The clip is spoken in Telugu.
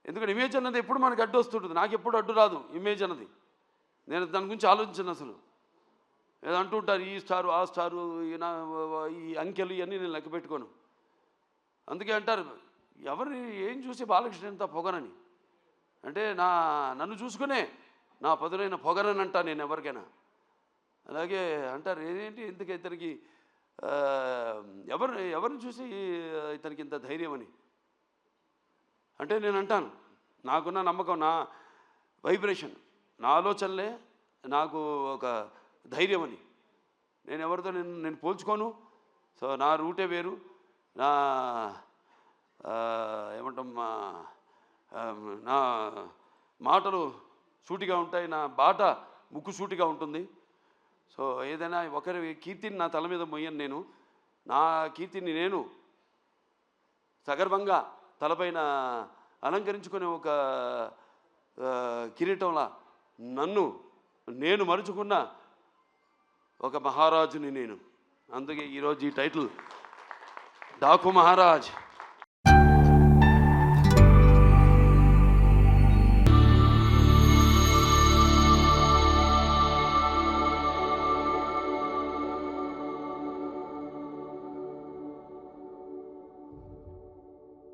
ఎందుకంటే ఇమేజ్ అన్నది ఎప్పుడు మనకు అడ్డు వస్తుంటుంది. నాకు ఎప్పుడు అడ్డు రాదు ఇమేజ్ అన్నది. నేను దాని గురించి ఆలోచించను అసలు. ఏదో అంటుంటారు ఈ స్టారు ఆ స్టారు ఈ అంకెలు ఇవన్నీ నేను లెక్క పెట్టుకోను. అందుకే అంటారు ఎవరిని ఏం చూసి బాలకృష్ణ ఎంత పొగనని. అంటే నన్ను చూసుకునే నా పదునైన పొగరని అంటా నేను ఎవరికైనా. అలాగే అంటారు ఏంటి ఇంతకీ ఇతనికి ఎవరిని చూసి ఇతనికి ఇంత ధైర్యం అని. అంటే నేను అంటాను నాకున్న నమ్మకం, నా వైబ్రేషన్, నా ఆలోచనలే నాకు ఒక ధైర్యం అని. నేను ఎవరితో నేను పోల్చుకోను. సో నా రూటే వేరు. నా ఏమంటాం నా మాటలు సూటిగా ఉంటాయి, నా బాట ముక్కు సూటిగా ఉంటుంది. సో ఏదైనా ఒకరి కీర్తిని నా తల మీద మొయ్యను నేను. నా కీర్తిని నేను సగర్వంగా తలపైన అలంకరించుకునే ఒక కిరీటంలా నేను మరుచుకున్న ఒక మహారాజుని నేను. అందుకే ఈరోజు ఈ టైటిల్ డాకు మహారాజ్.